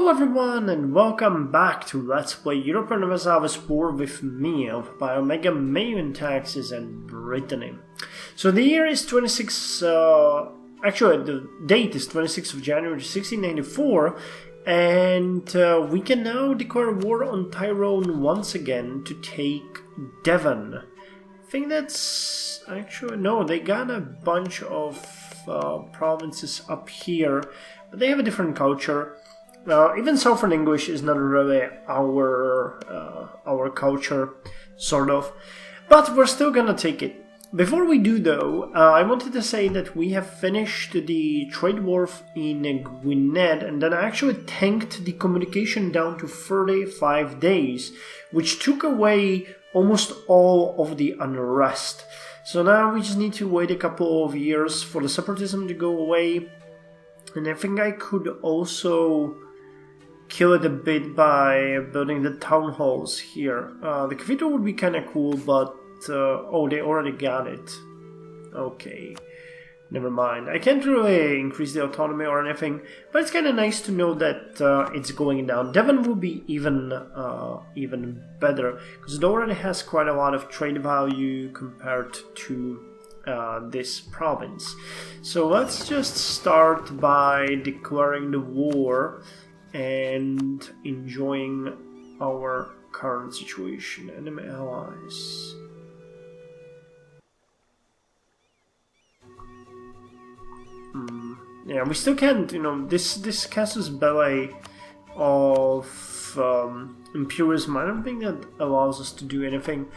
Hello everyone and welcome back to Let's Play Europa Universalis IV with me, Alfapiomega, Meiou and Taxes, and Brittany. So the year is 26, actually the date is 26th of January 1694, and we can now declare war on Tyrone once again to take Devon. I think that's actually, no, they got a bunch of provinces up here, but they have a different culture. Even Southern English is not really our culture, sort of, but we're still gonna take it. Before we do though, I wanted to say that we have finished the trade wharf in Gwynedd and then actually tanked the communication down to 35 days, which took away almost all of the unrest. So now we just need to wait a couple of years for the separatism to go away, and I think I could also kill it a bit by building the town halls here. The cathedral would be kind of cool, but oh, they already got it. Okay, never mind. I can't really increase the autonomy or anything, but it's kind of nice to know that it's going down. Devon will be even better because it already has quite a lot of trade value compared to this province. So let's just start by declaring the war and enjoying our current situation. Enemy allies. Yeah, we still can't, you know, this casus belli of imperialism, I don't think that allows us to do anything.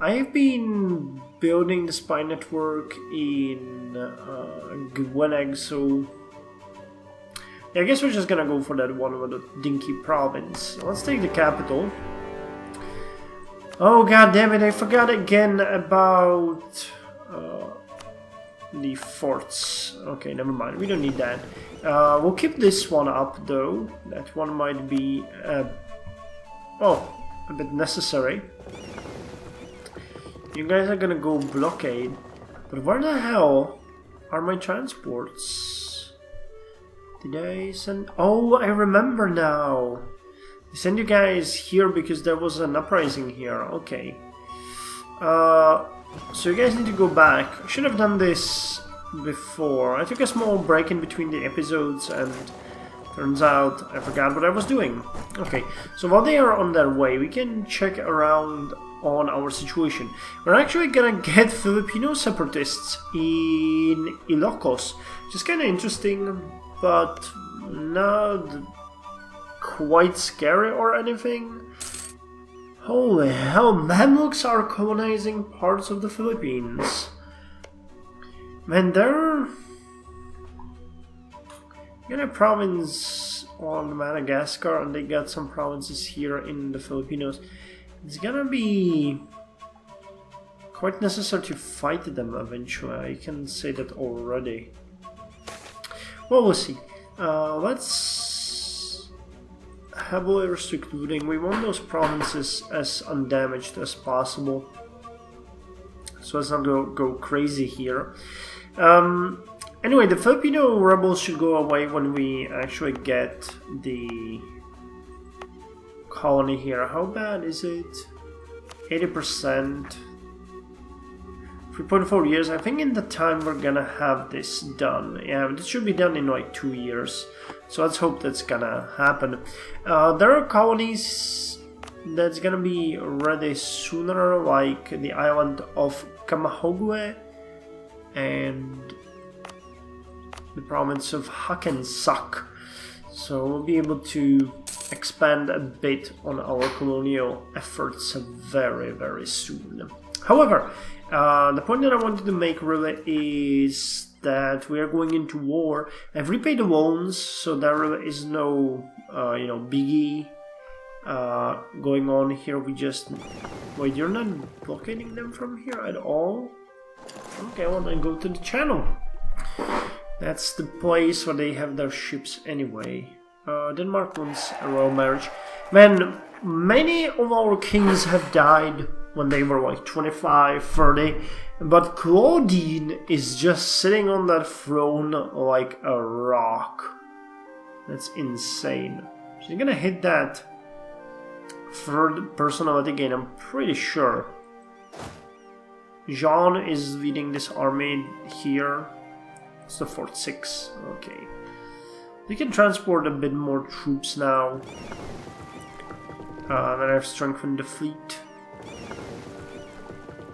I've been building the spy network in Gwynedd, so I guess we're just gonna go for that one with the dinky province. Let's take the capital. Oh god damn it, I forgot again about the forts. Okay, never mind, we don't need that. We'll keep this one up though. That one might be a bit necessary. You guys are gonna go blockade, but where the hell are my transports? Did I send... Oh, I remember now. I sent you guys here because there was an uprising here. Okay. So you guys need to go back. I should have done this before. I took a small break in between the episodes and turns out I forgot what I was doing. Okay, so while they are on their way, we can check around on our situation. We're actually gonna get Filipino separatists in Ilocos, which is kind of interesting, but not quite scary or anything. Holy hell, Mamluks are colonizing parts of the Philippines. Man, they're got a province on Madagascar and they got some provinces here in the Filipinos. It's gonna be quite necessary to fight them eventually, I can say that already. Well, we'll see. Let's heavily restrict looting. We want those provinces as undamaged as possible, so let's not go crazy here. Anyway, the Filipino rebels should go away when we actually get the colony here. How bad is it? 80%. 3.4 years. I think in the time we're gonna have this done. Yeah, this should be done in like 2 years. So let's hope that's gonna happen. There are colonies that's gonna be ready sooner, like the island of Camahogwe and the province of Hackensack. So we'll be able to expand a bit on our colonial efforts very, very soon. However, the point that I wanted to make really is that we are going into war. I've repaid the loans, so there really is no, biggie going on here. We just... Wait, you're not blockading them from here at all? Okay, well then go to the channel. That's the place where they have their ships anyway. Denmark wants a royal marriage. Man, many of our kings have died when they were like 25, 30, but Claudine is just sitting on that throne like a rock. That's insane. So you're gonna hit that third personality gain, I'm pretty sure. Jean is leading this army here. It's the Fort 6. Okay. We can transport a bit more troops now. Then I've strengthened the fleet.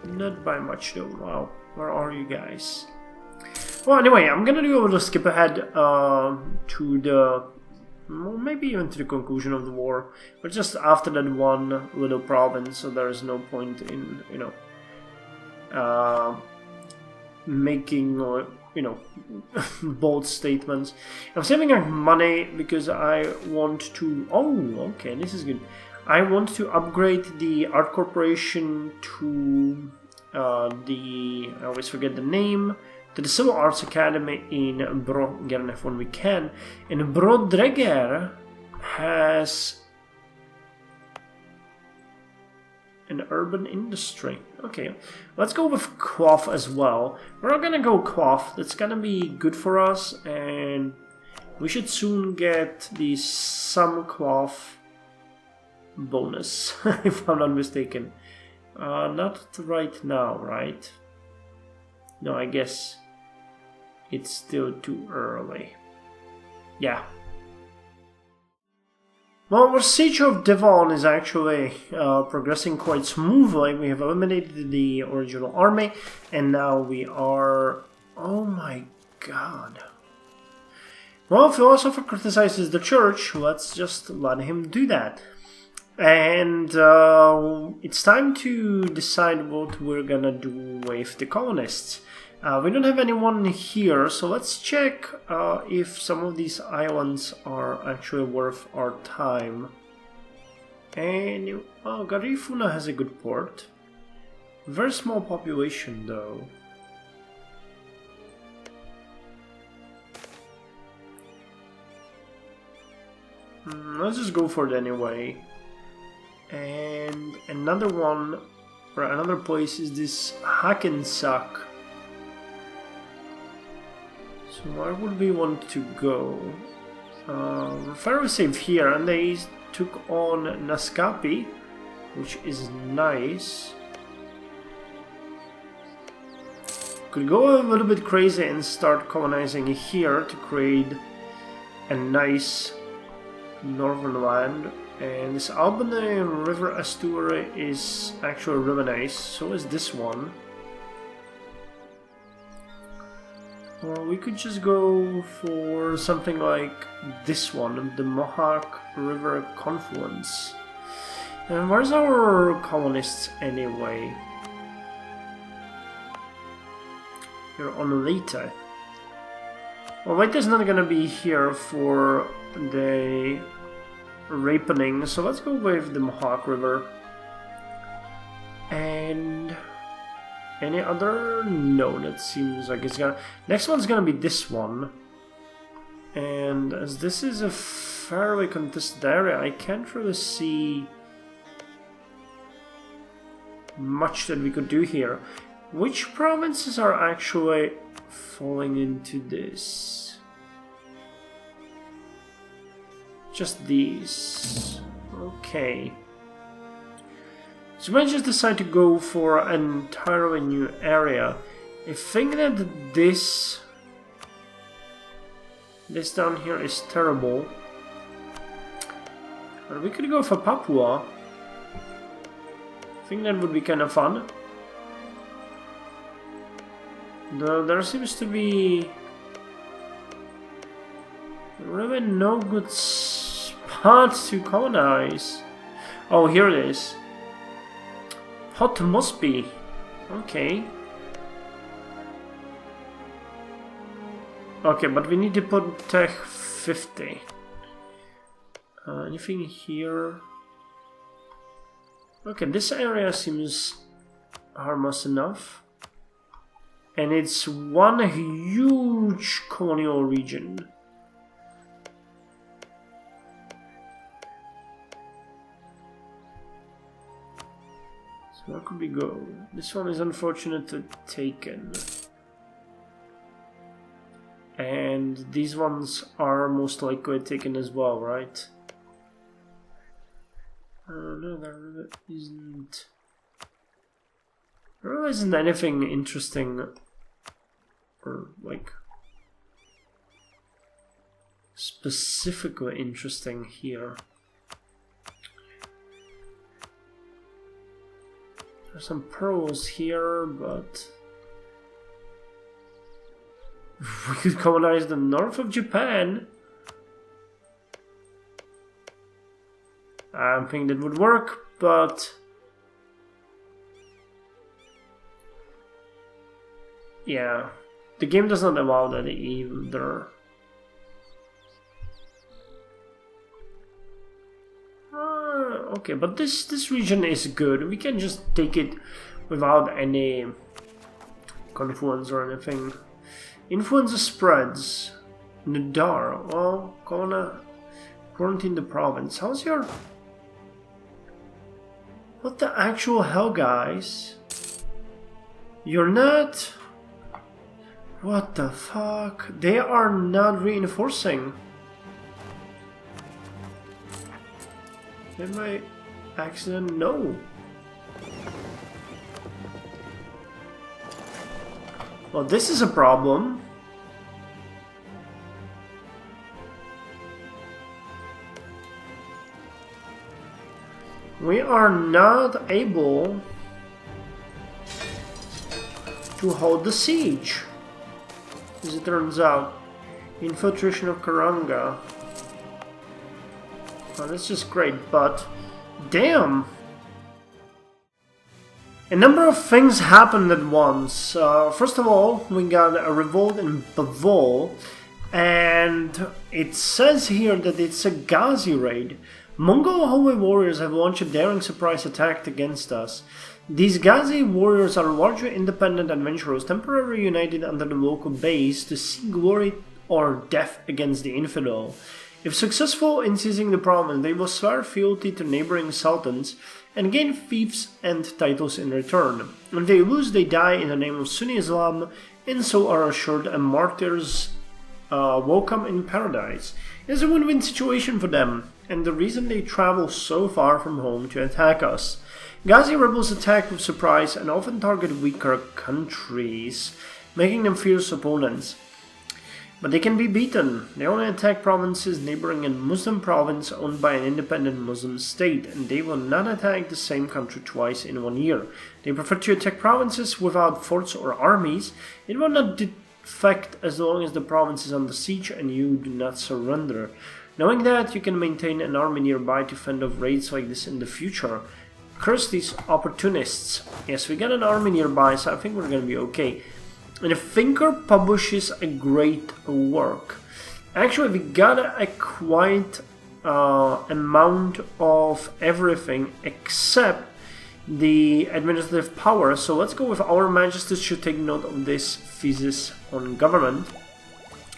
Not by much though. Wow. Where are you guys? Well, anyway, I'm gonna do a little skip ahead to the... well, maybe even to the conclusion of the war. But just after that one little province, so there is no point in, you know... making, you know, bold statements. I'm saving up money because I want to... oh, okay, this is good. I want to upgrade the art corporation to the... I always forget the name. To the Civil Arts Academy in Bro-Gernef when we can. And Brodreger has an urban industry. Okay, let's go with Quaff as well. We're not gonna go Quaff. That's gonna be good for us, and we should soon get the some Quaff bonus, if I'm not mistaken. Not right now, right? No, I guess it's still too early. Yeah. Well, our siege of Devon is actually progressing quite smoothly. We have eliminated the original army, and now we are... oh my god. Well, philosopher criticizes the church. Let's just let him do that. And it's time to decide what we're gonna do with the colonists. We don't have anyone here, so let's check if some of these islands are actually worth our time. And, well, Garifuna has a good port. Very small population, though. Let's just go for it anyway. And another one, or another place is this Hackensack. So where would we want to go? We're fairly safe here, and they took on Naskapi, which is nice. Could go a little bit crazy and start colonizing here to create a nice northern land. And this Albany River estuary is actually really nice, so is this one. Or we could just go for something like this one, the Mohawk River Confluence. And where's our colonists anyway? You're on Leyte. Well, Leyte's not gonna be here for the ripening, so let's go with the Mohawk River. And... any other? No, that seems like it's gonna... next one's gonna be this one. And as this is a fairly contested area, I can't really see much that we could do here. Which provinces are actually falling into this? Just these. Okay. So we might just decide to go for an entirely new area. I think that this down here is terrible. Or we could go for Papua. I think that would be kind of fun. Though there seems to be really no good spots to colonize. Oh, here it is. Hot must be. Okay. Okay, but we need to put Tech 50. Anything here? Okay, this area seems harmless enough. And it's one huge colonial region. So where could we go? This one is unfortunately taken. And these ones are most likely taken as well, right? No, there really isn't. There really isn't anything interesting or like specifically interesting here. There's some pearls here, but we could colonize the north of Japan. I don't think that would work, but yeah, the game does not allow that either. Okay, but this region is good. We can just take it without any confluence or anything. Influenza spreads. Nadar. Well, gonna quarantine the province. How's your... What the actual hell, guys? You're not... What the fuck? They are not reinforcing. Did I accident? No. Well, this is a problem. We are not able to hold the siege, as it turns out. Infiltration of Karanga. Oh, that's just great, but damn! A number of things happened at once. First of all, we got a revolt in Bavol, and it says here that it's a Ghazi raid. Mongol holy warriors have launched a daring surprise attack against us. These Ghazi warriors are largely independent adventurers temporarily united under the local base to seek glory or death against the infidel. If successful in seizing the province, they will swear fealty to neighboring sultans and gain fiefs and titles in return. If they lose, they die in the name of Sunni Islam, and so are assured a martyr's welcome in paradise. It's a win-win situation for them, and the reason they travel so far from home to attack us. Ghazi rebels attack with surprise and often target weaker countries, making them fierce opponents. But they can be beaten. They only attack provinces neighboring a Muslim province owned by an independent Muslim state, and they will not attack the same country twice in 1 year. They prefer to attack provinces without forts or armies. It will not defect as long as the province is under siege and you do not surrender. Knowing that, you can maintain an army nearby to fend off raids like this in the future. Curse these opportunists. Yes, we got an army nearby, so I think we're gonna be okay. And the Thinker publishes a great work. Actually, we got a quite amount of everything except the administrative power. So let's go with Our Majesties should take note of this thesis on government.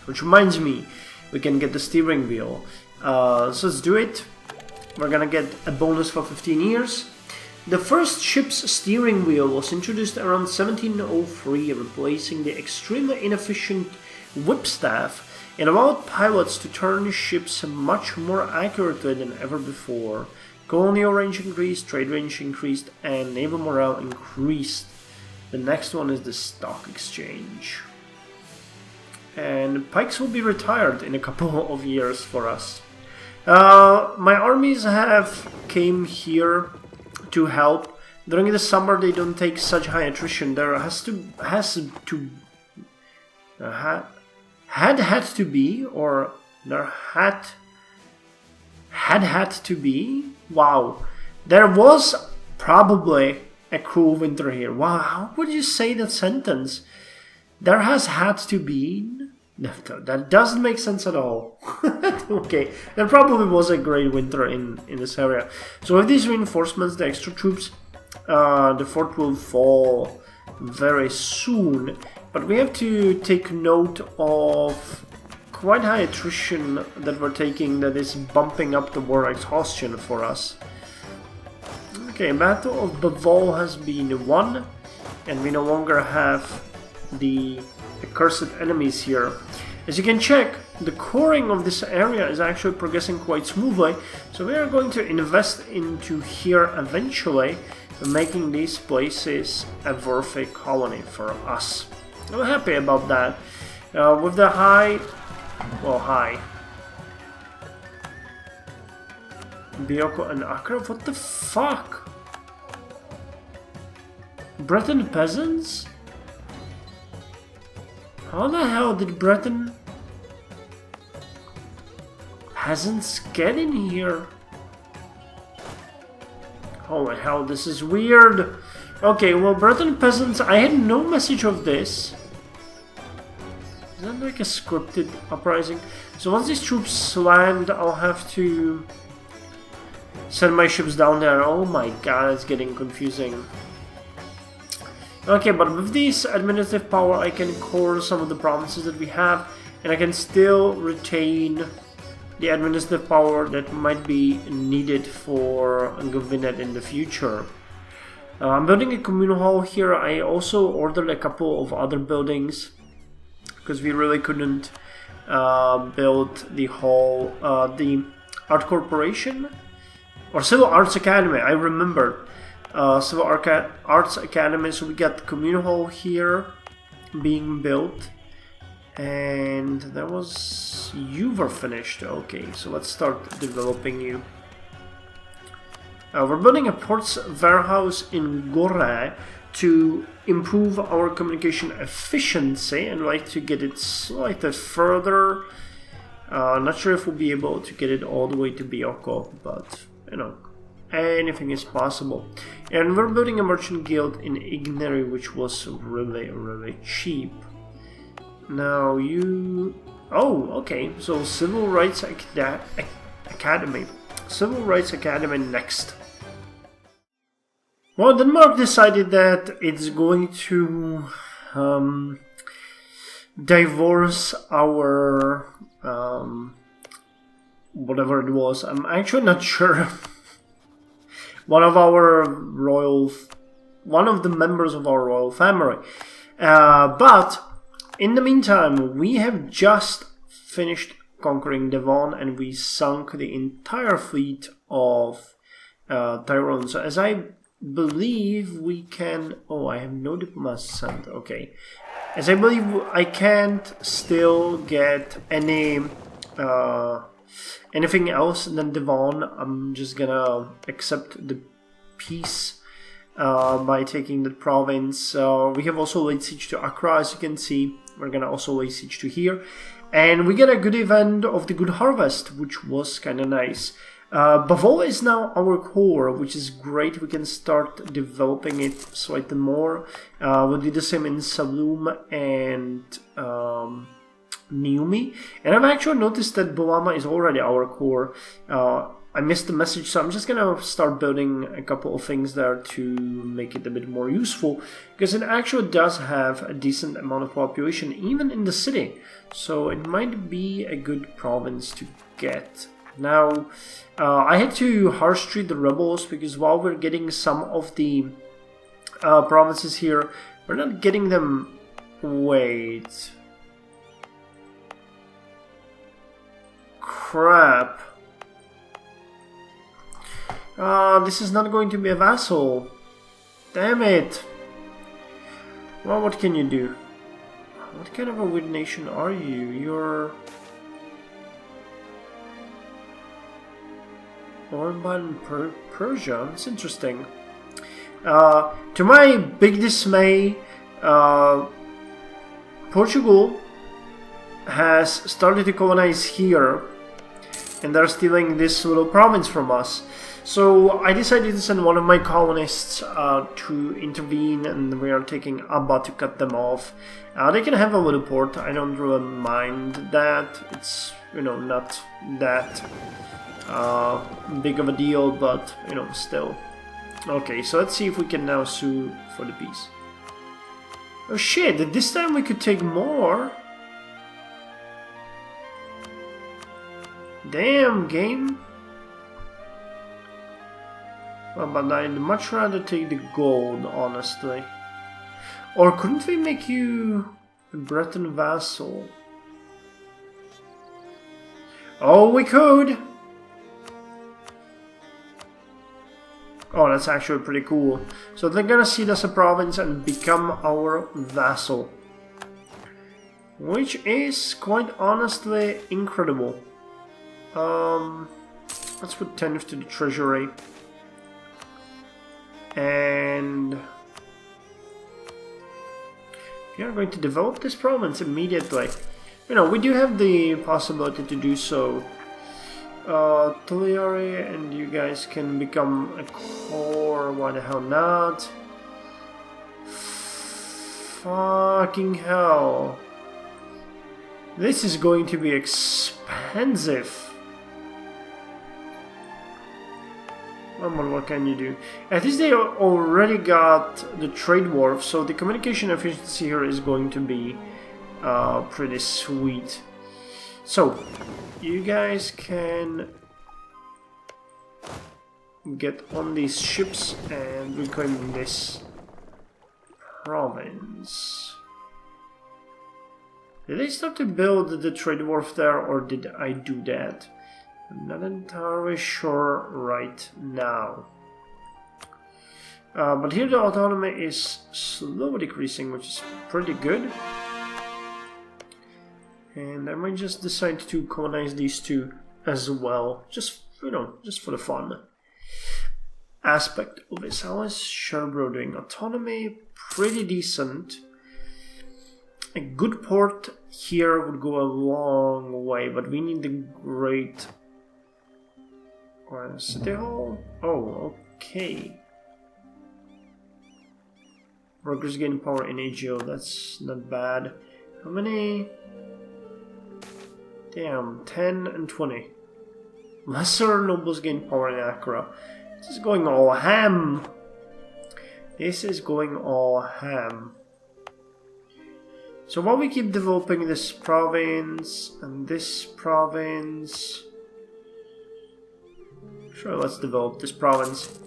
Which reminds me, we can get the steering wheel. So let's do it. We're gonna get a bonus for 15 years. The first ship's steering wheel was introduced around 1703, replacing the extremely inefficient whipstaff, and allowed pilots to turn ships much more accurately than ever before. Colonial range increased, trade range increased, and naval morale increased. The next one is the stock exchange. And pikes will be retired in a couple of years for us. My armies have came here to help. During the summer they don't take such high attrition. There had to be. Wow, there was probably a cruel winter here. Wow, how would you say that sentence? There has had to be. That doesn't make sense at all. Okay, there probably was a great winter in this area. So with these reinforcements, the extra troops, the fort will fall very soon. But we have to take note of quite high attrition that we're taking that is bumping up the war exhaustion for us. Okay, Battle of Bavol has been won, and we no longer have the accursed enemies here. As you can check, the coring of this area is actually progressing quite smoothly. So we are going to invest into here eventually, making these places a worthy colony for us. I'm happy about that. With the high Bioko and Accra? What the fuck? Breton peasants? How the hell did Breton peasants get in here? Holy hell, this is weird. Okay, well, Breton peasants, I had no message of this. Is that like a scripted uprising? So once these troops land, I'll have to send my ships down there. Oh my god, it's getting confusing. Okay, but with this administrative power, I can core some of the provinces that we have, and I can still retain the administrative power that might be needed for Govinet in the future. I'm building a communal hall here. I also ordered a couple of other buildings because we really couldn't build the hall, the Art Corporation or Civil Arts Academy. I remembered Civil Arts Academy. So we got the communal hall here being built. And that was... you were finished. Okay, so let's start developing you. We're building a ports warehouse in Gore to improve our communication efficiency and like to get it slightly further. Not sure if we'll be able to get it all the way to Bioko, but you know, anything is possible. And we're building a merchant guild in Igneri, which was really cheap. Now you... oh, okay, so Civil Rights Academy. Civil Rights Academy next. Well, Denmark decided that it's going to divorce our... whatever it was. I'm actually not sure. One of the members of our royal family. But... in the meantime, we have just finished conquering Devon and we sunk the entire fleet of Tyrone. So as I believe we can... oh, I have no diplomats sent. Okay. As I believe I can't still get anything else than Devon, I'm just gonna accept the peace by taking the province. We have also laid siege to Accra, as you can see. We're gonna also lay siege to here. And we get a good event of the Good Harvest, which was kind of nice. Bavola is now our core, which is great. We can start developing it slightly more. We'll do the same in Saloum and Niumi. And I've actually noticed that Boama is already our core. I missed the message, so I'm just gonna start building a couple of things there to make it a bit more useful, because it actually does have a decent amount of population, even in the city. So it might be a good province to get. Now, I had to harsh treat the rebels, because while we're getting some of the provinces here, we're not getting them... wait... crap. This is not going to be a vassal. Damn it. Well, what can you do? What kind of a weird nation are you? You're... Orban Persia? That's interesting. To my big dismay, Portugal has started to colonize here, and they're stealing this little province from us. So I decided to send one of my colonists to intervene, and we are taking Abba to cut them off. They can have a little port. I don't really mind that. It's, you know, not that big of a deal, but, you know, still. Okay, so let's see if we can now sue for the peace. Oh shit, this time we could take more. Damn, game. Well, but I'd much rather take the gold, honestly. Or couldn't we make you a Breton vassal? Oh, we could! Oh, that's actually pretty cool. So they're gonna cede us a province and become our vassal. Which is, quite honestly, incredible. Let's put 10 to the treasury. And we are going to develop this province immediately. You know, we do have the possibility to do so. Tuliari and you guys can become a core, why the hell not? Fucking hell. This is going to be expensive. But what can you do? At least they already got the trade wharf, so the communication efficiency here is going to be pretty sweet. So, you guys can get on these ships and reclaim this province. Did I start to build the trade wharf there, or did I do that? I'm not entirely sure right now. But here the autonomy is slowly decreasing, which is pretty good. And I might just decide to colonize these two as well, just, you know, just for the fun aspect of this. How is Sherbro doing? Autonomy, pretty decent. A good port here would go a long way, but we need the great City Hall. Oh, okay. Workers gain power in AGO, that's not bad. How many? Damn, 10 and 20. Lesser nobles gain power in Accra. This is going all ham. This is going all ham. So while we keep developing this province and this province... Sure, let's develop this province.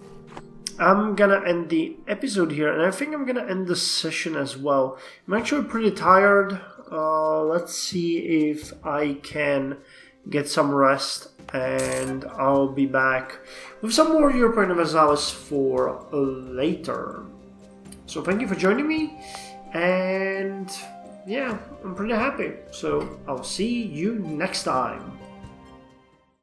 I'm gonna end the episode here, and I think I'm gonna end the session as well. I'm actually pretty tired. Let's see if I can get some rest, and I'll be back with some more Europa Universalis for later. So thank you for joining me, and yeah, I'm pretty happy. So I'll see you next time.